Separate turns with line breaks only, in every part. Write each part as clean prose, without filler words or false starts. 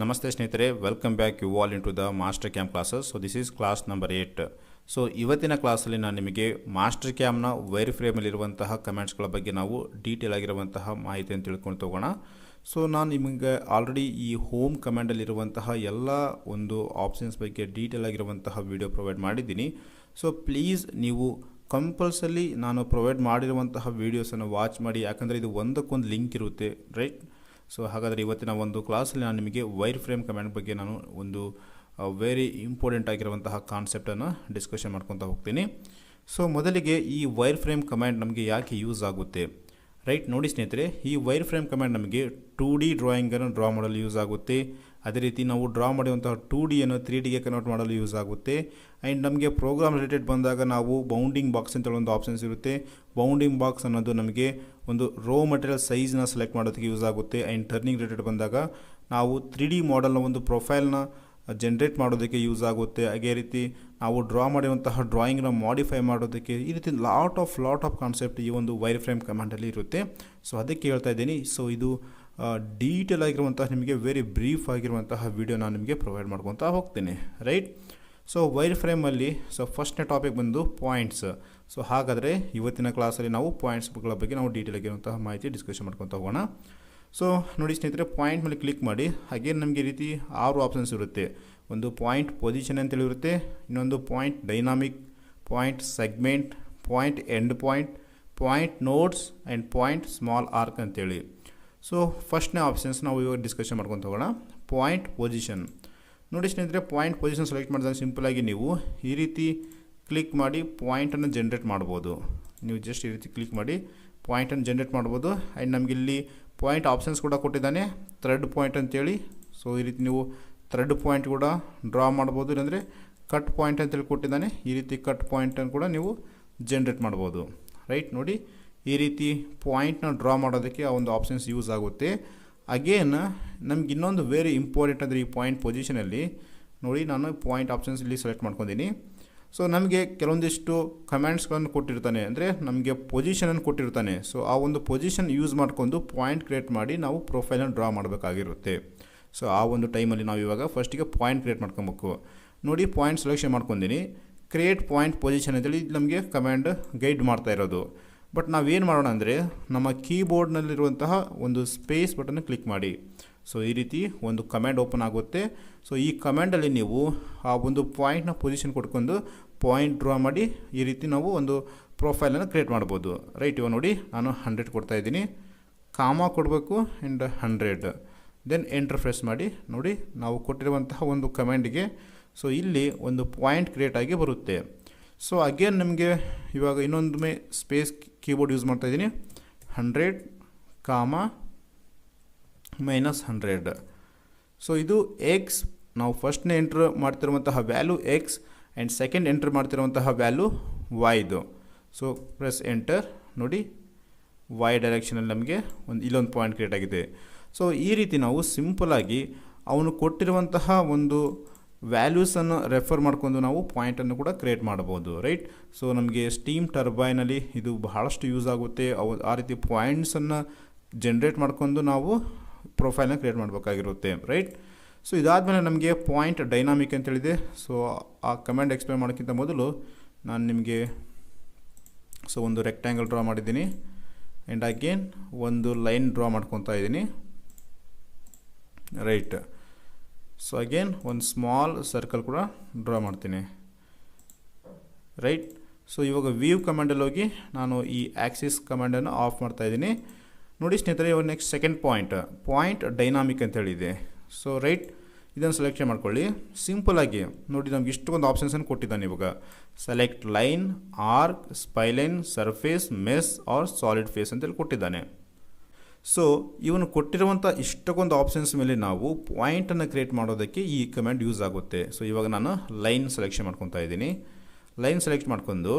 ನಮಸ್ತೆ ಸ್ನೇಹಿತರೆ, welcome back you all into the master camp classes. So this is class number 8. So ಇವತ್ತಿನ ಕ್ಲಾಸಲ್ಲಿ ನಾನು ನಿಮಗೆ ಮಾಸ್ಟರ್ ಕ್ಯಾಮ್ನ ವೈರ್ ಫ್ರೇಮಲ್ಲಿರುವಂತಹ ಕಮೆಂಟ್ಸ್ಗಳ ಬಗ್ಗೆ ನಾವು ಡೀಟೇಲ್ ಆಗಿರುವಂತಹ ಮಾಹಿತಿಯನ್ನು ತಿಳ್ಕೊಂಡು ತಗೋಣ. ಸೊ ನಾನು ನಿಮಗೆ ಆಲ್ರೆಡಿ ಈ ಹೋಮ್ ಕಮಾಂಡಲ್ಲಿರುವಂತಹ ಎಲ್ಲ ಒಂದು ಆಪ್ಷನ್ಸ್ ಬಗ್ಗೆ ಡೀಟೇಲ್ ಆಗಿರುವಂತಹ ವಿಡಿಯೋ ಪ್ರೊವೈಡ್ ಮಾಡಿದ್ದೀನಿ. ಸೊ ಪ್ಲೀಸ್ ನೀವು ಕಂಪಲ್ಸರಿ ನಾನು ಪ್ರೊವೈಡ್ ಮಾಡಿರುವಂತಹ ವೀಡಿಯೋಸನ್ನು ವಾಚ್ ಮಾಡಿ, ಯಾಕಂದರೆ ಇದು ಒಂದಕ್ಕೊಂದು ಲಿಂಕ್ ಇರುತ್ತೆ, ರೈಟ್? ಸೊ ಹಾಗಾದರೆ ಇವತ್ತಿನ ಒಂದು ಕ್ಲಾಸಲ್ಲಿ ನಾನು ನಿಮಗೆ ವೈರ್ ಫ್ರೇಮ್ ಕಮಾಂಡ್ ಬಗ್ಗೆ ನಾನು ಒಂದು ವೆರಿ ಇಂಪಾರ್ಟೆಂಟ್ ಆಗಿರುವಂತಹ ಕಾನ್ಸೆಪ್ಟನ್ನು ಡಿಸ್ಕಷನ್ ಮಾಡ್ಕೊತಾ ಹೋಗ್ತೀನಿ. ಸೊ ಮೊದಲಿಗೆ ಈ ವೈರ್ ಫ್ರೇಮ್ ಕಮಾಂಡ್ ನಮಗೆ ಯಾಕೆ ಯೂಸ್ ಆಗುತ್ತೆ, ರೈಟ್? ನೋಡಿ ಸ್ನೇಹಿತರೆ, ಈ ವೈರ್ ಫ್ರೇಮ್ ಕಮಾಂಡ್ ನಮಗೆ 2D ಡ್ರಾಯಿಂಗನ್ನು ಡ್ರಾ ಮಾಡಲು ಯೂಸ್ ಆಗುತ್ತೆ. ಅದೇ ರೀತಿ ನಾವು ಡ್ರಾ ಮಾಡುವಂತಹ 2Dಯನ್ನು 3Dಗೆ ಕನ್ವರ್ಟ್ ಮಾಡಲು ಯೂಸ್ ಆಗುತ್ತೆ. ಆ್ಯಂಡ್ ನಮಗೆ ಪ್ರೋಗ್ರಾಮ್ ರಿಲೇಟೆಡ್ ಬಂದಾಗ ನಾವು ಬೌಂಡಿಂಗ್ ಬಾಕ್ಸ್ ಅಂತ ಒಂದು ಆಪ್ಷನ್ಸ್ ಇರುತ್ತೆ. ಬೌಂಡಿಂಗ್ ಬಾಕ್ಸ್ ಅನ್ನೋದು ನಮಗೆ ಒಂದು ರೋ ಮಟೀರಿಯಲ್ ಸೈಜ್ನ ಸೆಲೆಕ್ಟ್ ಮಾಡೋದಕ್ಕೆ ಯೂಸ್ ಆಗುತ್ತೆ. ಆ್ಯಂಡ್ ಟರ್ನಿಂಗ್ ರಿಲೇಟೆಡ್ ಬಂದಾಗ ನಾವು 3D ಮಾಡೆಲ್ನ ಒಂದು ಪ್ರೊಫೈಲ್ನ ಜನ್ರೇಟ್ ಮಾಡೋದಕ್ಕೆ ಯೂಸ್ ಆಗುತ್ತೆ. ಅದೇ ರೀತಿ ನಾವು ಡ್ರಾ ಮಾಡಿರುವಂತಹ ಡ್ರಾಯಿಂಗ್ನ ಮಾಡಿಫೈ ಮಾಡೋದಕ್ಕೆ, ಈ ರೀತಿ ಲಾಟ್ ಆಫ್ ಕಾನ್ಸೆಪ್ಟ್ ಈ ಒಂದು ವೈರ್ ಫ್ರೇಮ್ ಕಮಾಂಡಲ್ಲಿ ಇರುತ್ತೆ. ಸೊ ಅದಕ್ಕೆ ಹೇಳ್ತಾ ಇದ್ದೀನಿ. ಸೊ ಇದು ಡೀಟೇಲ್ ಆಗಿರುವಂತಹ ನಿಮಗೆ ವೆರಿ ಬ್ರೀಫ್ ಆಗಿರುವಂತಹ ವಿಡಿಯೋ ನಾನು ನಿಮಗೆ ಪ್ರೊವೈಡ್ ಮಾಡ್ಕೊತಾ ಹೋಗ್ತೀನಿ, ರೈಟ್? ಸೊ ವೈರ್ ಫ್ರೇಮಲ್ಲಿ ಫಸ್ಟ್ನೇ ಟಾಪಿಕ್ ಬಂದು ಪಾಯಿಂಟ್ಸ್. ಸೊ ಹಾಗಾದರೆ ಇವತ್ತಿನ ಕ್ಲಾಸಲ್ಲಿ ನಾವು ಪಾಯಿಂಟ್ಸ್ಗಳ ಬಗ್ಗೆ ನಾವು ಡೀಟೇಲ್ ಆಗಿರುವಂತಹ ಮಾಹಿತಿ ಡಿಸ್ಕಷನ್ ಮಾಡ್ಕೊತಾ ಹೋಗೋಣ. ಸೊ ನೋಡಿ ಸ್ನೇಹಿತರೆ, ಪಾಯಿಂಟ್ ಮೇಲೆ ಕ್ಲಿಕ್ ಮಾಡಿ. ಹಾಗೆ ನಮಗೆ ಈ ರೀತಿ 6 ಆಪ್ಷನ್ಸ್ ಇರುತ್ತೆ. ಒಂದು ಪಾಯಿಂಟ್ ಪೊಸಿಷನ್ ಅಂತೇಳಿ ಇರುತ್ತೆ, ಇನ್ನೊಂದು point dynamic, point segment, point end point, point notes and point small arc ಅಂತೇಳಿ. ಸೊ ಫಸ್ಟ್ನೇ ಆಪ್ಷನ್ಸ್ ನಾವು ಇವಾಗ ಡಿಸ್ಕಷನ್ ಮಾಡ್ಕೊಂಡು ಹೋಗೋಣ. Point position. ನೋಡಿ ಸ್ನೇಹಿತರೆ, ಪಾಯಿಂಟ್ ಪೊಸಿಷನ್ ಸೆಲೆಕ್ಟ್ ಮಾಡಿದಾಗ ಸಿಂಪಲಾಗಿ ನೀವು ಈ ರೀತಿ ಕ್ಲಿಕ್ ಮಾಡಿ ಪಾಯಿಂಟನ್ನು ಜನ್ರೇಟ್ ಮಾಡ್ಬೋದು. ನೀವು ಜಸ್ಟ್ ಈ ರೀತಿ ಕ್ಲಿಕ್ ಮಾಡಿ ಪಾಯಿಂಟನ್ನು ಜನ್ರೇಟ್ ಮಾಡ್ಬೋದು. ಆ್ಯಂಡ್ ನಮಗೆ ಇಲ್ಲಿ ಪಾಯಿಂಟ್ ಆಪ್ಷನ್ಸ್ ಕೂಡ ಕೊಟ್ಟಿದ್ದಾನೆ, ಥ್ರೆಡ್ ಪಾಯಿಂಟ್ ಅಂತೇಳಿ. ಸೊ ಈ ರೀತಿ ನೀವು ಥ್ರೆಡ್ ಪಾಯಿಂಟ್ ಕೂಡ ಡ್ರಾ ಮಾಡ್ಬೋದು, ಇಲ್ಲಾಂದರೆ ಕಟ್ ಪಾಯಿಂಟ್ ಅಂತೇಳಿ ಕೊಟ್ಟಿದ್ದಾನೆ. ಈ ರೀತಿ ಕಟ್ ಪಾಯಿಂಟನ್ನು ಕೂಡ ನೀವು ಜನ್ರೇಟ್ ಮಾಡ್ಬೋದು, ರೈಟ್? ನೋಡಿ, ಈ ರೀತಿ ಪಾಯಿಂಟ್ನ ಡ್ರಾ ಮಾಡೋದಕ್ಕೆ ಆ ಒಂದು ಆಪ್ಷನ್ಸ್ ಯೂಸ್ ಆಗುತ್ತೆ. ಅಗೇನ್ ನಮ್ಗೆ ಇನ್ನೊಂದು ವೆರಿ ಇಂಪಾರ್ಟೆಂಟ್ ಅಂದರೆ ಈ ಪಾಯಿಂಟ್ ಪೊಸಿಷನಲ್ಲಿ ನೋಡಿ, ನಾನು ಪಾಯಿಂಟ್ ಆಪ್ಷನ್ಸ್ ಇಲ್ಲಿ ಸೆಲೆಕ್ಟ್ ಮಾಡ್ಕೊಂಡಿದ್ದೀನಿ. ಸೊ ನಮಗೆ ಕೆಲವೊಂದಿಷ್ಟು ಕಮೆಂಟ್ಸ್ಗಳನ್ನು ಕೊಟ್ಟಿರ್ತಾನೆ, ಅಂದರೆ ನಮಗೆ ಪೊಸಿಷನನ್ನು ಕೊಟ್ಟಿರ್ತಾನೆ. ಸೊ ಆ ಒಂದು ಪೊಸಿಷನ್ ಯೂಸ್ ಮಾಡ್ಕೊಂಡು ಪಾಯಿಂಟ್ ಕ್ರಿಯೇಟ್ ಮಾಡಿ ನಾವು ಪ್ರೊಫೈಲನ್ನು ಡ್ರಾ ಮಾಡಬೇಕಾಗಿರುತ್ತೆ. ಸೊ ಆ ಒಂದು ಟೈಮಲ್ಲಿ ನಾವು ಇವಾಗ ಫಸ್ಟಿಗೆ ಪಾಯಿಂಟ್ ಕ್ರಿಯೇಟ್ ಮಾಡ್ಕೊಬೇಕು. ನೋಡಿ, ಪಾಯಿಂಟ್ ಸೆಲೆಕ್ಷನ್ ಮಾಡ್ಕೊಂಡಿನಿ. ಕ್ರಿಯೇಟ್ ಪಾಯಿಂಟ್ ಪೊಸಿಷನ್ ಅಂತೇಳಿ ನಮಗೆ ಕಮಾಂಡ್ ಗೈಡ್ ಮಾಡ್ತಾ ಇರೋದು. ಬಟ್ ನಾವೇನು ಮಾಡೋಣ ಅಂದರೆ, ನಮ್ಮ ಕೀಬೋರ್ಡ್ನಲ್ಲಿರುವಂತಹ ಒಂದು ಸ್ಪೇಸ್ ಬಟನ್ ಕ್ಲಿಕ್ ಮಾಡಿ. ಸೊ ಈ ರೀತಿ ಒಂದು ಕಮಾಂಡ್ ಓಪನ್ ಆಗುತ್ತೆ. ಸೊ ಈ ಕಮಾಂಡಲ್ಲಿ ನೀವು ಆ ಒಂದು ಪಾಯಿಂಟ್ನ ಪೊಸಿಷನ್ ಕೊಟ್ಕೊಂಡು ಪಾಯಿಂಟ್ ಡ್ರಾ ಮಾಡಿ ಈ ರೀತಿ ನಾವು ಒಂದು ಪ್ರೊಫೈಲನ್ನು ಕ್ರಿಯೇಟ್ ಮಾಡ್ಬೋದು, ರೈಟ್? ಇವಾಗ ನೋಡಿ, ನಾನು 100 ಕೊಡ್ತಾಯಿದ್ದೀನಿ, ಕಾಮಾ ಕೊಡಬೇಕು ಆ್ಯಂಡ್ 100, ದೆನ್ ಎಂಟರ್ ಪ್ರೆಸ್ ಮಾಡಿ. ನೋಡಿ, ನಾವು ಕೊಟ್ಟಿರುವಂತಹ ಒಂದು ಕಮಾಂಡಿಗೆ ಸೊ ಇಲ್ಲಿ ಒಂದು ಪಾಯಿಂಟ್ ಕ್ರಿಯೇಟ್ ಆಗಿ ಬರುತ್ತೆ. ಸೊ ಅಗೇನ್ ನಮಗೆ ಇವಾಗ ಇನ್ನೊಂದು ಸ್ಪೇಸ್ ಕೀಬೋರ್ಡ್ ಯೂಸ್ ಮಾಡ್ತಾಯಿದ್ದೀನಿ, 100, ಕಾಮಾ -100. ಸೊ ಇದು ಎಕ್ಸ್, ನಾವು ಫಸ್ಟ್ನೇ ಎಂಟ್ರ್ ಮಾಡ್ತಿರುವಂತಹ value X and second enter ಮಾಡ್ತಿರುವಂತಹ ವ್ಯಾಲ್ಯೂ ವೈದು. So press enter. ನೋಡಿ, ವೈ ಡೈರೆಕ್ಷನಲ್ಲಿ ನಮಗೆ ಇಲ್ಲೊಂದು ಪಾಯಿಂಟ್ ಕ್ರಿಯೇಟ್ ಆಗಿದೆ. ಸೊ ಈ ರೀತಿ ನಾವು ಸಿಂಪಲಾಗಿ ಅವನು ಕೊಟ್ಟಿರುವಂತಹ ಒಂದು ವ್ಯಾಲ್ಯೂಸನ್ನು ರೆಫರ್ ಮಾಡ್ಕೊಂಡು ನಾವು ಪಾಯಿಂಟನ್ನು ಕೂಡ ಕ್ರಿಯೇಟ್ ಮಾಡ್ಬೋದು, ರೈಟ್? ಸೊ ನಮಗೆ ಸ್ಟೀಮ್ ಟರ್ಬೈನಲ್ಲಿ ಇದು ಬಹಳಷ್ಟು ಯೂಸ್ ಆಗುತ್ತೆ. ಆ ರೀತಿ ಪಾಯಿಂಟ್ಸನ್ನು ಜನ್ರೇಟ್ ಮಾಡ್ಕೊಂಡು ನಾವು ಪ್ರೊಫೈಲ್ನ ಕ್ರಿಯೇಟ್ ಮಾಡಬೇಕಾಗಿರುತ್ತೆ, ರೈಟ್? ಸೊ ಇದಾದಮೇಲೆ ನಮಗೆ ಪಾಯಿಂಟ್ ಡೈನಾಮಿಕ್ ಅಂತೇಳಿದೆ. ಸೊ ಆ ಕಮಾಂಡ್ ಎಕ್ಸ್ಪ್ಲೇನ್ ಮಾಡೋಕ್ಕಿಂತ ಮೊದಲು ನಾನು ನಿಮಗೆ ಒಂದು ರೆಕ್ಟ್ಯಾಂಗಲ್ ಡ್ರಾ ಮಾಡಿದ್ದೀನಿ ಆ್ಯಂಡ್ ಅಗೇನ್ ಒಂದು ಲೈನ್ ಡ್ರಾ ಮಾಡ್ಕೊತಾ ಇದ್ದೀನಿ, ರೈಟ್? ಸೊ ಅಗೇನ್ ಒಂದು ಸ್ಮಾಲ್ ಸರ್ಕಲ್ ಕೂಡ ಡ್ರಾ ಮಾಡ್ತೀನಿ, ರೈಟ್? ಸೊ ಇವಾಗ ವ್ಯೂ ಕಮಾಂಡಲ್ಲಿ ಹೋಗಿ ನಾನು ಈ ಆಕ್ಸಿಸ್ ಕಮಾಂಡನ್ನು ಆಫ್ ಮಾಡ್ತಾಯಿದ್ದೀನಿ. ನೋಡಿ ಸ್ನೇಹಿತರೆ, ಇವಾಗ ನೆಕ್ಸ್ಟ್ ಸೆಕೆಂಡ್ ಪಾಯಿಂಟ್ ಡೈನಾಮಿಕ್ ಅಂತ ಹೇಳಿದೆ. ಸೊ ರೈಟ್, ಇದನ್ನು ಸೆಲೆಕ್ಷನ್ ಮಾಡ್ಕೊಳ್ಳಿ. ಸಿಂಪಲಾಗಿ ನೋಡಿ, ನಮ್ಗೆ ಇಷ್ಟೊಂದು ಆಪ್ಷನ್ಸನ್ನು ಕೊಟ್ಟಿದ್ದಾನೆ. ಇವಾಗ select line, arc, spline, surface, mesh or solid face ಅಂತೇಳಿ ಕೊಟ್ಟಿದ್ದಾನೆ. ಸೊ ಇವನು ಕೊಟ್ಟಿರುವಂಥ ಇಷ್ಟಕ್ಕೊಂದು ಆಪ್ಷನ್ಸ್ ಮೇಲೆ ನಾವು ಪಾಯಿಂಟನ್ನು ಕ್ರಿಯೇಟ್ ಮಾಡೋದಕ್ಕೆ ಈ ಕಮಾಂಡ್ ಯೂಸ್ ಆಗುತ್ತೆ. ಸೊ ಇವಾಗ ನಾನು ಲೈನ್ ಸೆಲೆಕ್ಷನ್ ಮಾಡ್ಕೊತಾ ಇದ್ದೀನಿ. ಲೈನ್ ಸೆಲೆಕ್ಟ್ ಮಾಡ್ಕೊಂಡು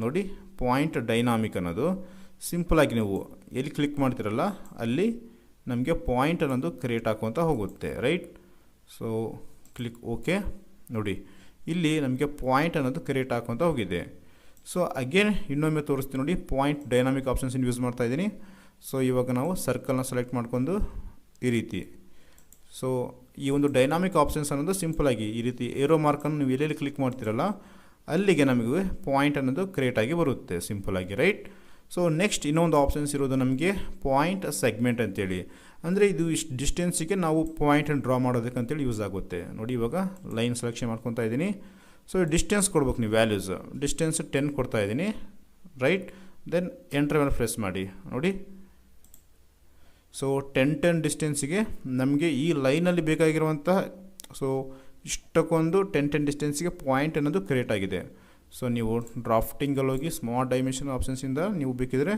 ನೋಡಿ, ಪಾಯಿಂಟ್ ಡೈನಾಮಿಕ್ ಅನ್ನೋದು ಸಿಂಪಲಾಗಿ ನೀವು ಎಲ್ಲಿ ಕ್ಲಿಕ್ ಮಾಡ್ತಿರಲ್ಲ ಅಲ್ಲಿ ನಮಗೆ ಪಾಯಿಂಟ್ ಅನ್ನೋದು ಕ್ರಿಯೇಟ್ ಹಾಕುವಂತ ಹೋಗುತ್ತೆ, ರೈಟ್? So click okay. ನೋಡಿ, ಇಲ್ಲಿ ನಮಗೆ ಪಾಯಿಂಟ್ ಅನ್ನೋದು ಕ್ರಿಯೇಟ್ ಹಾಕುವಂತ ಹೋಗಿದೆ. ಸೊ ಅಗೇನ್ ಇನ್ನೊಮ್ಮೆ ತೋರಿಸ್ತೀನಿ ನೋಡಿ, ಪಾಯಿಂಟ್ ಡೈನಾಮಿಕ್ ಆಪ್ಷನ್ಸ್ ಯೂಸ್ ಮಾಡ್ತಾ ಇದ್ದೀನಿ. ಸೊ ಇವಾಗ ನಾವು ಸರ್ಕಲ್ನ ಸೆಲೆಕ್ಟ್ ಮಾಡ್ಕೊಂಡು ಈ ರೀತಿ ಸೊ ಈ ಒಂದು ಡೈನಾಮಿಕ್ ಆಪ್ಷನ್ಸ್ ಅನ್ನೋದು ಸಿಂಪಲ್ ಆಗಿ ಈ ರೀತಿ ಏರೋ ಮಾರ್ಕನ್ನು ನೀವು ಎಲ್ಲೆಲ್ಲಿ ಕ್ಲಿಕ್ ಮಾಡ್ತೀರಲ್ಲ ಅಲ್ಲಿಗೆ ನಮಗೆ ಪಾಯಿಂಟ್ ಅನ್ನೋದು ಕ್ರಿಯೇಟ್ ಆಗಿ ಬರುತ್ತೆ ಸಿಂಪಲ್ ಆಗಿ, ರೈಟ್. ಸೊ ನೆಕ್ಸ್ಟ್ ಇನ್ನೊಂದು ಆಪ್ಷನ್ಸ್ ಇರೋದು ನಮಗೆ ಪಾಯಿಂಟ್ ಸೆಗ್ಮೆಂಟ್ ಅಂತೇಳಿ. ಅಂದರೆ ಇದು ಇಷ್ಟು ಡಿಸ್ಟೆನ್ಸಿಗೆ ನಾವು ಪಾಯಿಂಟನ್ನು ಡ್ರಾ ಮಾಡೋದಕ್ಕೆ ಅಂತೇಳಿ ಯೂಸ್ ಆಗುತ್ತೆ. ನೋಡಿ ಇವಾಗ ಲೈನ್ ಸೆಲೆಕ್ಷನ್ ಮಾಡ್ಕೊತಾ ಇದ್ದೀನಿ. ಸೊ ಡಿಸ್ಟೆನ್ಸ್ ಕೊಡ್ಬೇಕು ನೀವು ವ್ಯಾಲ್ಯೂಸ್. ಡಿಸ್ಟೆನ್ಸ್ 10 ಕೊಡ್ತಾ ಇದ್ದೀನಿ, ರೈಟ್. ದೆನ್ ಎಂಟರ್ ಮೇಲೆ ಪ್ರೆಸ್ ಮಾಡಿ. ನೋಡಿ ಸೊ 10 ಡಿಸ್ಟೆನ್ಸಿಗೆ ನಮಗೆ ಈ ಲೈನಲ್ಲಿ ಬೇಕಾಗಿರುವಂಥ ಸೊ ಇಷ್ಟಕ್ಕೊಂದು 10 ಡಿಸ್ಟೆನ್ಸಿಗೆ ಪಾಯಿಂಟ್ ಅನ್ನೋದು ಕ್ರಿಯೇಟ್ ಆಗಿದೆ. ಸೊ ನೀವು ಡ್ರಾಫ್ಟಿಂಗಲ್ಲಿ ಹೋಗಿ ಸ್ಮಾರ್ಟ್ ಡೈಮೆನ್ಷನ್ ಆಪ್ಷನ್ಸಿಂದ ನೀವು ಬೇಕಿದ್ರೆ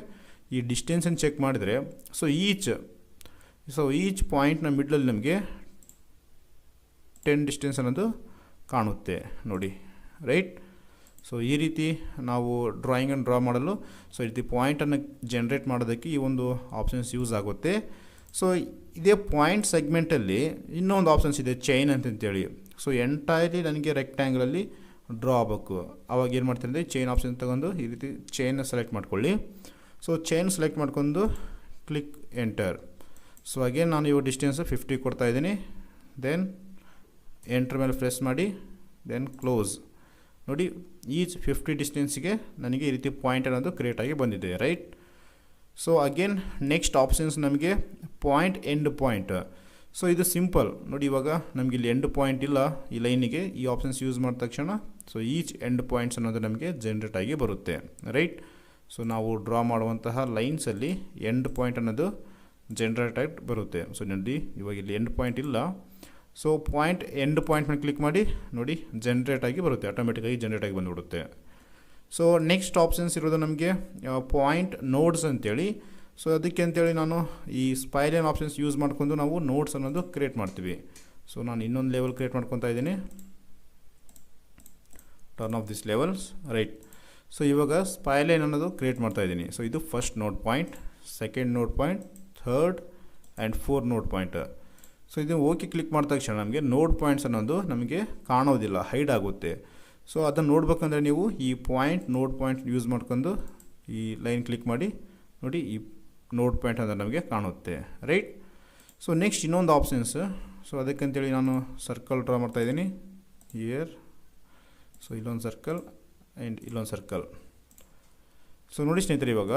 ಈ ಡಿಸ್ಟೆನ್ಸನ್ನು ಚೆಕ್ ಮಾಡಿದರೆ ಸೊ ಈಚ್ ಪಾಯಿಂಟ್ನ ಮಿಡ್ಲಲ್ಲಿ ನಮಗೆ 10 ಡಿಸ್ಟೆನ್ಸ್ ಅನ್ನೋದು ಕಾಣುತ್ತೆ ನೋಡಿ, ರೈಟ್. ಸೊ ಈ ರೀತಿ ನಾವು ಡ್ರಾಯಿಂಗನ್ನು ಡ್ರಾ ಮಾಡಲು ಸೊ ಈ ರೀತಿ ಪಾಯಿಂಟನ್ನು ಜನ್ರೇಟ್ ಮಾಡೋದಕ್ಕೆ ಈ ಒಂದು ಆಪ್ಷನ್ಸ್ ಯೂಸ್ ಆಗುತ್ತೆ. ಸೊ ಇದೇ ಪಾಯಿಂಟ್ ಸೆಗ್ಮೆಂಟಲ್ಲಿ ಇನ್ನೊಂದು ಆಪ್ಷನ್ಸ್ ಇದೆ, ಚೈನ್ ಅಂತಂತೇಳಿ. ಸೊ ಎಂಟೈರ್ಲಿ ನನಗೆ ರೆಕ್ಟ್ಯಾಂಗಲಲ್ಲಿ ಡ್ರಾ ಆಗಬೇಕು. ಆವಾಗ ಏನು ಮಾಡ್ತೀನಿ ಅಂದರೆ ಚೈನ್ ಆಪ್ಷನ್ ತೊಗೊಂಡು ಈ ರೀತಿ ಚೈನ್ನ ಸೆಲೆಕ್ಟ್ ಮಾಡ್ಕೊಳ್ಳಿ. ಸೊ ಚೈನ್ ಸೆಲೆಕ್ಟ್ ಮಾಡ್ಕೊಂಡು ಕ್ಲಿಕ್ ಎಂಟರ್. ಸೊ ಅಗೇನ್ ನಾನು ಇವಾಗ ಡಿಸ್ಟೆನ್ಸ್ 50 ಕೊಡ್ತಾ ಇದ್ದೀನಿ. ದೆನ್ ಎಂಟರ್ ಮೇಲೆ ಪ್ರೆಸ್ ಮಾಡಿ, ದೆನ್ ಕ್ಲೋಸ್. ನೋಡಿ ಈಚ್ 50 ಡಿಸ್ಟೆನ್ಸಿಗೆ ನನಗೆ ಈ ರೀತಿ ಪಾಯಿಂಟ್ ಅನ್ನೋದು ಕ್ರಿಯೇಟ್ ಆಗಿ ಬಂದಿದೆ, right. So again next options ನಮಗೆ ಪಾಯಿಂಟ್ ಎಂಡ್ ಪಾಯಿಂಟ್. ಸೊ ಇದು ಸಿಂಪಲ್ ನೋಡಿ, ಇವಾಗ ನಮಗೆ ಇಲ್ಲಿ ಎಂಡ್ ಪಾಯಿಂಟ್ ಇಲ್ಲ ಈ ಲೈನಿಗೆ. ಈ ಆಪ್ಷನ್ಸ್ ಯೂಸ್ ಮಾಡಿದ ತಕ್ಷಣ ಸೊ ಈಚ್ ಎಂಡ್ ಪಾಯಿಂಟ್ಸ್ ಅನ್ನೋದು ನಮಗೆ ಜನ್ರೇಟ್ ಆಗಿ ಬರುತ್ತೆ, ರೈಟ್. ಸೊ ನಾವು ಡ್ರಾ ಮಾಡುವಂತಹ ಲೈನ್ಸಲ್ಲಿ ಎಂಡ್ ಪಾಯಿಂಟ್ ಅನ್ನೋದು ಜನ್ರೇಟ್ ಆಗಿ ಬರುತ್ತೆ. ಸೊ ನೋಡಿ ಇವಾಗ ಇಲ್ಲಿ ಎಂಡ್ ಪಾಯಿಂಟ್ ಇಲ್ಲ. ಸೊ ಪಾಯಿಂಟ್ ಎಂಡ್ ಪಾಯಿಂಟ್ ಮೇಲೆ ಕ್ಲಿಕ್ ಮಾಡಿ ನೋಡಿ ಜನ್ರೇಟ್ ಆಗಿ ಬರುತ್ತೆ, ಆಟೋಮೆಟಿಕ್ಕಾಗಿ ಜನ್ರೇಟ್ ಆಗಿ ಬಂದುಬಿಡುತ್ತೆ. ಸೊ ನೆಕ್ಸ್ಟ್ ಆಪ್ಷನ್ಸ್ ಇರೋದು ನಮಗೆ ಪಾಯಿಂಟ್ ನೋಡ್ಸ್ ಅಂತೇಳಿ. ಸೊ ಅದಕ್ಕೆ ಅಂತೇಳಿ ನಾನು ಈ ಸ್ಪೈಲೈನ್ ಆಪ್ಷನ್ಸ್ ಯೂಸ್ ಮಾಡ್ಕೊಂಡು ನಾವು ನೋಟ್ಸ್ ಅನ್ನೋದು ಕ್ರಿಯೇಟ್ ಮಾಡ್ತೀವಿ. ಸೊ ನಾನು ಇನ್ನೊಂದು ಲೆವೆಲ್ ಕ್ರಿಯೇಟ್ ಮಾಡ್ಕೊತಾ ಇದ್ದೀನಿ, turn off this levels, right. So ಇವಾಗ ಸ್ಪೈಲೈನ್ ಅನ್ನೋದು ಕ್ರಿಯೇಟ್ ಮಾಡ್ತಾ ಇದ್ದೀನಿ. ಸೊ ಇದು ಫಸ್ಟ್ ನೋಡ್ ಪಾಯಿಂಟ್, ಸೆಕೆಂಡ್ ನೋಡ್ ಪಾಯಿಂಟ್, ಥರ್ಡ್ ಆ್ಯಂಡ್ ಫೋರ್ತ್ ನೋಡ್ ಪಾಯಿಂಟ್. ಸೊ ಇದು ಓಕೆ ಕ್ಲಿಕ್ ಮಾಡಿದ ತಕ್ಷಣ ನಮಗೆ ನೋಡ್ ಪಾಯಿಂಟ್ಸ್ ಅನ್ನೋದು ನಮಗೆ ಕಾಣೋದಿಲ್ಲ, ಹೈಡ್ ಆಗುತ್ತೆ. ಸೊ ಅದನ್ನು ನೋಡ್ಬೇಕಂದ್ರೆ ನೀವು ಈ ನೋಡ್ ಪಾಯಿಂಟ್ ಯೂಸ್ ಮಾಡ್ಕೊಂಡು ಈ ಲೈನ್ ಕ್ಲಿಕ್ ಮಾಡಿ ನೋಡಿ ಈ ನೋಡ್ ಪಾಯಿಂಟ್ ಅಂದರೆ ನಮಗೆ ಕಾಣುತ್ತೆ, ರೈಟ್. ಸೊ ನೆಕ್ಸ್ಟ್ ಇನ್ನೊಂದು ಆಪ್ಷನ್ಸ್. ಸೊ ಅದಕ್ಕಂತೇಳಿ ನಾನು ಸರ್ಕಲ್ ಡ್ರಾ ಮಾಡ್ತಾಯಿದ್ದೀನಿ ಇಯರ್. ಸೊ ಇಲ್ಲೊಂದು ಸರ್ಕಲ್ ಆ್ಯಂಡ್ ಇಲ್ಲೊಂದು ಸರ್ಕಲ್. ಸೊ ನೋಡಿ ಸ್ನೇಹಿತರೆ, ಇವಾಗ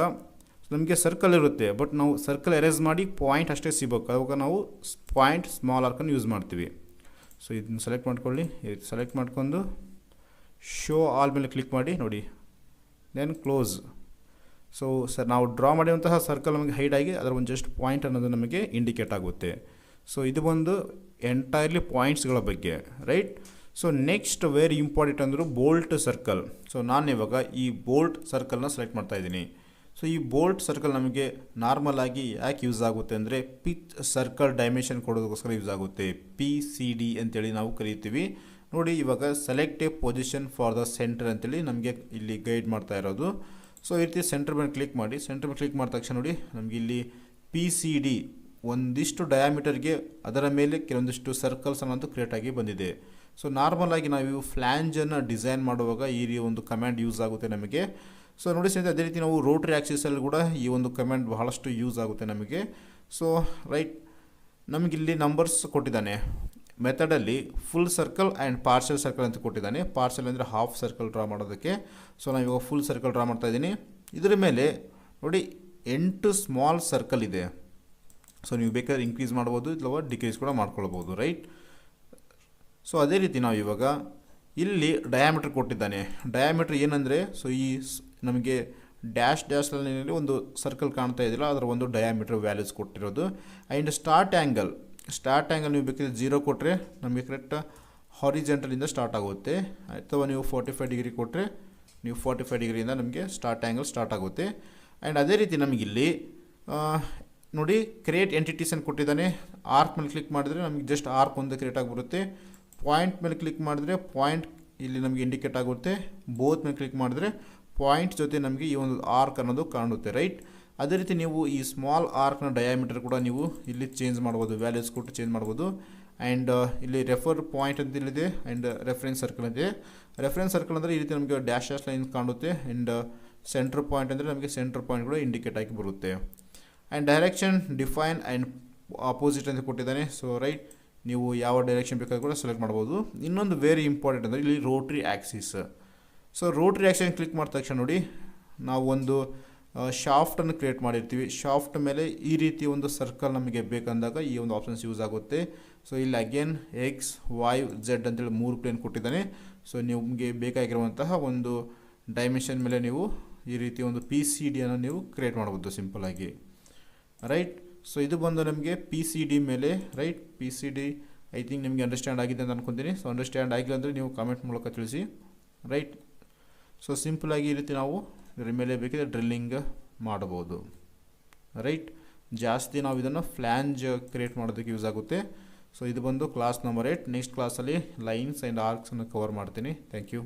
ನಮಗೆ ಸರ್ಕಲ್ ಇರುತ್ತೆ, ಬಟ್ ನಾವು ಸರ್ಕಲ್ ಎರೇಸ್ ಮಾಡಿ ಪಾಯಿಂಟ್ ಅಷ್ಟೇ ಸಿಗಬೇಕು. ಅವಾಗ ನಾವು ಪಾಯಿಂಟ್ ಸ್ಮಾಲ್ ಆರ್ಕನ್ನು ಯೂಸ್ ಮಾಡ್ತೀವಿ. ಸೊ ಇದನ್ನು ಸೆಲೆಕ್ಟ್ ಮಾಡ್ಕೊಳ್ಳಿ. ಸೆಲೆಕ್ಟ್ ಮಾಡ್ಕೊಂಡು ಶೋ ಆಲ್ ಮೇಲೆ ಕ್ಲಿಕ್ ಮಾಡಿ ನೋಡಿ, ದೆನ್ ಕ್ಲೋಸ್. ಸೊ ನಾವು ಡ್ರಾ ಮಾಡಿರುವಂತಹ ಸರ್ಕಲ್ ನಮಗೆ ಹೈಡ್ ಆಗಿ ಅದರ ಒಂದು ಜಸ್ಟ್ ಪಾಯಿಂಟ್ ಅನ್ನೋದು ನಮಗೆ ಇಂಡಿಕೇಟ್ ಆಗುತ್ತೆ. ಸೊ ಇದು ಒಂದು ಎಂಟೈರ್ಲಿ ಪಾಯಿಂಟ್ಸ್ಗಳ ಬಗ್ಗೆ, right. So next very important ಅಂದರು ಬೋಲ್ಟ್ ಸರ್ಕಲ್. ಸೊ ನಾನು ಇವಾಗ ಈ ಬೋಲ್ಟ್ ಸರ್ಕಲ್ನ ಸೆಲೆಕ್ಟ್ ಮಾಡ್ತಾ ಇದ್ದೀನಿ. ಸೊ ಈ ಬೋಲ್ಟ್ ಸರ್ಕಲ್ ನಮಗೆ ನಾರ್ಮಲ್ ಆಗಿ ಯಾಕೆ ಯೂಸ್ ಆಗುತ್ತೆ ಅಂದರೆ ಪಿಚ್ ಸರ್ಕಲ್ ಡೈಮೆನ್ಷನ್ ಕೊಡೋದಕ್ಕೋಸ್ಕರ ಯೂಸ್ ಆಗುತ್ತೆ. PCD ಅಂತೇಳಿ ನಾವು ಕರೀತೀವಿ. ನೋಡಿ ಇವಾಗ select A position for the centre ಅಂತೇಳಿ ನಮಗೆ ಇಲ್ಲಿ ಗೈಡ್ ಮಾಡ್ತಾ ಇರೋದು. ಸೊ ಈ ರೀತಿ ಸೆಂಟರ್ ಮೇಲೆ ಕ್ಲಿಕ್ ಮಾಡಿ. ಸೆಂಟರ್ ಮೇಲೆ ಕ್ಲಿಕ್ ಮಾಡಿದ ತಕ್ಷಣ ನೋಡಿ ನಮಗೆ ಇಲ್ಲಿ PCD ಒಂದಿಷ್ಟು ಡಯಾಮೀಟರ್ಗೆ ಅದರ ಮೇಲೆ ಕೆಲವೊಂದಿಷ್ಟು ಸರ್ಕಲ್ಸ್ ಅನ್ನೋದು ಕ್ರಿಯೇಟ್ ಆಗಿ ಬಂದಿದೆ. ಸೊ ನಾರ್ಮಲ್ ಆಗಿ ನಾವು ಫ್ಲ್ಯಾಂಜನ್ನು ಡಿಸೈನ್ ಮಾಡುವಾಗ ಈ ಒಂದು ಕಮ್ಯಾಂಡ್ ಯೂಸ್ ಆಗುತ್ತೆ ನಮಗೆ. ಸೊ ನೋಡಿ ಸ್ನೇಹಿತರೆ, ಅದೇ ರೀತಿ ನಾವು ರೋಟ್ರಿ ಆಕ್ಸಿಸಲ್ಲಿ ಕೂಡ ಈ ಒಂದು ಕಮೆಂಟ್ ಬಹಳಷ್ಟು ಯೂಸ್ ಆಗುತ್ತೆ ನಮಗೆ. ಸೊ ರೈಟ್, ನಮಗಿಲ್ಲಿ ನಂಬರ್ಸ್ ಕೊಟ್ಟಿದ್ದಾನೆ. ಮೆಥಡಲ್ಲಿ full circle and partial circle ಅಂತ ಕೊಟ್ಟಿದ್ದಾನೆ. ಪಾರ್ಷಲ್ ಅಂದರೆ ಹಾಫ್ ಸರ್ಕಲ್ ಡ್ರಾ ಮಾಡೋದಕ್ಕೆ. ಸೊ ನಾನು ಇವಾಗ ಫುಲ್ ಸರ್ಕಲ್ ಡ್ರಾ ಮಾಡ್ತಾ ಇದ್ದೀನಿ. ಇದರ ಮೇಲೆ ನೋಡಿ 8 ಸ್ಮಾಲ್ ಸರ್ಕಲ್ ಇದೆ. ಸೊ ನೀವು ಬೇಕಾದ್ರೆ ಇನ್ಕ್ರೀಸ್ ಮಾಡ್ಬೋದು ಅಥವಾ ಡಿಕ್ರೀಸ್ ಕೂಡ ಮಾಡ್ಕೊಳ್ಬೋದು, ರೈಟ್. ಸೊ ಅದೇ ರೀತಿ ನಾವು ಇವಾಗ ಇಲ್ಲಿ ಡಯಾಮೀಟರ್ ಕೊಟ್ಟಿದ್ದಾನೆ. ಡಯಾಮೀಟರ್ ಏನಂದರೆ ಸೊ ಈ ನಮಗೆ ಡ್ಯಾಶ್ನಲ್ಲಿ ಒಂದು ಸರ್ಕಲ್ ಕಾಣ್ತಾ ಇದ್ದಿಲ್ಲ, ಅದರ ಒಂದು ಡಯಾಮೀಟರ್ ವ್ಯಾಲ್ಯೂಸ್ ಕೊಟ್ಟಿರೋದು. ಆ್ಯಂಡ್ ಸ್ಟಾರ್ಟ್ ಆ್ಯಂಗಲ್ ನೀವು ಬೇಕಿದ್ರೆ 0 ಕೊಟ್ಟರೆ ನಮಗೆ ಕರೆಕ್ಟ್ ಹಾರಿಜೆಂಟಲಿಂದ ಸ್ಟಾರ್ಟ್ ಆಗುತ್ತೆ. ಅಥವಾ ನೀವು 45 ಡಿಗ್ರಿ ಕೊಟ್ಟರೆ ನೀವು 45 ಡಿಗ್ರಿಯಿಂದ ನಮಗೆ ಸ್ಟಾರ್ಟ್ ಆ್ಯಂಗಲ್ ಸ್ಟಾರ್ಟ್ ಆಗುತ್ತೆ. ಆ್ಯಂಡ್ ಅದೇ ರೀತಿ ನಮಗಿಲ್ಲಿ ನೋಡಿ ಕ್ರಿಯೇಟ್ ಎಂಟಿಟೀಸ್ ಅಂತ ಕೊಟ್ಟಿದ್ದಾನೆ. ಆರ್ಕ್ ಮೇಲೆ ಕ್ಲಿಕ್ ಮಾಡಿದ್ರೆ ನಮಗೆ ಜಸ್ಟ್ ಆರ್ಕ್ ಒಂದೇ ಕ್ರಿಯೇಟ್ ಆಗಿಬಿಡುತ್ತೆ. ಪಾಯಿಂಟ್ ಮೇಲೆ ಕ್ಲಿಕ್ ಮಾಡಿದ್ರೆ ಪಾಯಿಂಟ್ ಇಲ್ಲಿ ನಮಗೆ ಇಂಡಿಕೇಟ್ ಆಗುತ್ತೆ. ಬೋತ್ ಮೇಲೆ ಕ್ಲಿಕ್ ಮಾಡಿದ್ರೆ ಪಾಯಿಂಟ್ ಜೊತೆ ನಮಗೆ ಈ ಒಂದು ಆರ್ಕ್ ಅನ್ನೋದು ಕಾಣುತ್ತೆ, ರೈಟ್. ಅದೇ ರೀತಿ ನೀವು ಈ ಸ್ಮಾಲ್ ಆರ್ಕ್ನ ಡಯಾಮೀಟರ್ ಕೂಡ ನೀವು ಇಲ್ಲಿ ಚೇಂಜ್ ಮಾಡ್ಬೋದು, ವ್ಯಾಲ್ಯೂಸ್ ಕೊಟ್ಟು ಚೇಂಜ್ ಮಾಡ್ಬೋದು. ಆ್ಯಂಡ್ ಇಲ್ಲಿ ರೆಫರ್ ಪಾಯಿಂಟ್ ಅಂತ ಇಲ್ಲಿದೆ. ಆ್ಯಂಡ್ ರೆಫರೆನ್ಸ್ ಸರ್ಕಲ್ ಇದೆ. ರೆಫರೆನ್ಸ್ ಸರ್ಕಲ್ ಅಂದರೆ ಈ ರೀತಿ ನಮಗೆ ಡ್ಯಾಶ್ ಲೈನ್ ಕಾಣುತ್ತೆ. ಆ್ಯಂಡ್ ಸೆಂಟ್ರ್ ಪಾಯಿಂಟ್ ಅಂದರೆ ನಮಗೆ ಸೆಂಟ್ರ್ ಪಾಯಿಂಟ್ ಕೂಡ ಇಂಡಿಕೇಟ್ ಆಗಿ ಬರುತ್ತೆ. And direction define and opposite ಅಂತ ಕೊಟ್ಟಿದ್ದಾನೆ. ಸೊ ರೈಟ್, ನೀವು ಯಾವ ಡೈರೆಕ್ಷನ್ ಬೇಕಾದ್ರೂ ಕೂಡ ಸೆಲೆಕ್ಟ್ ಮಾಡ್ಬೋದು. ಇನ್ನೊಂದು ವೆರಿ ಇಂಪಾರ್ಟೆಂಟ್ ಅಂದರೆ ಇಲ್ಲಿ rotary Axis. So rotary action click ಮಾಡಿದ ತಕ್ಷಣ ನೋಡಿ, ನಾವು ಒಂದು ಶಾಫ್ಟನ್ನು ಕ್ರಿಯೇಟ್ ಮಾಡಿರ್ತೀವಿ. ಶಾಫ್ಟ್ ಮೇಲೆ ಈ ರೀತಿ ಒಂದು ಸರ್ಕಲ್ ನಮಗೆ ಬೇಕಂದಾಗ ಈ ಒಂದು ಆಪ್ಷನ್ಸ್ ಯೂಸ್ ಆಗುತ್ತೆ. ಸೊ ಇಲ್ಲಿ ಅಗೇನ್ ಎಕ್ಸ್ ವೈ ಝೆಡ್ ಅಂತೇಳಿ 3 ಪ್ಲೇನ್ ಕೊಟ್ಟಿದ್ದಾನೆ. ಸೊ ನಿಮಗೆ ಬೇಕಾಗಿರುವಂತಹ ಒಂದು ಡೈಮೆನ್ಷನ್ ಮೇಲೆ ನೀವು ಈ ರೀತಿ ಒಂದು ಪಿ ಸಿ ಡಿಯನ್ನು ನೀವು ಕ್ರಿಯೇಟ್ ಮಾಡ್ಬೋದು ಸಿಂಪಲಾಗಿ, ರೈಟ್. ಸೊ ಇದು ಬಂದು ನಮಗೆ ಪಿ ಸಿ ಡಿ ಮೇಲೆ, right. P C D I think ನಿಮಗೆ ಅಂಡರ್ಸ್ಟ್ಯಾಂಡ್ ಆಗಿದೆ ಅಂತ ಅನ್ಕೊತೀನಿ. ಸೊ ಅಂಡರ್ಸ್ಟ್ಯಾಂಡ್ ಆಗಿಲ್ಲ ಅಂದರೆ ನೀವು ಕಾಮೆಂಟ್ ಮೂಲಕ ತಿಳಿಸಿ, ರೈಟ್. ಸೊ ಸಿಂಪಲಾಗಿ ಈ ರೀತಿ ನಾವು ಇದರ ಮೇಲೆ ಬೇಕಿದ್ರೆ ಡ್ರಿಲ್ಲಿಂಗ್ ಮಾಡಬಹುದು, ರೈಟ್. ಜಾಸ್ತಿ ನಾವು ಇದನ್ನು ಫ್ಲ್ಯಾಂಜ್ ಕ್ರಿಯೇಟ್ ಮಾಡೋದಕ್ಕೆ ಯೂಸ್ ಆಗುತ್ತೆ. ಸೊ ಇದು ಬಂದು ಕ್ಲಾಸ್ ನಂಬರ್ 8. ನೆಕ್ಸ್ಟ್ ಕ್ಲಾಸಲ್ಲಿ ಲೈನ್ಸ್ ಆ್ಯಂಡ್ ಆರ್ಕ್ಸನ್ನು ಕವರ್ ಮಾಡ್ತೀನಿ. Thank you.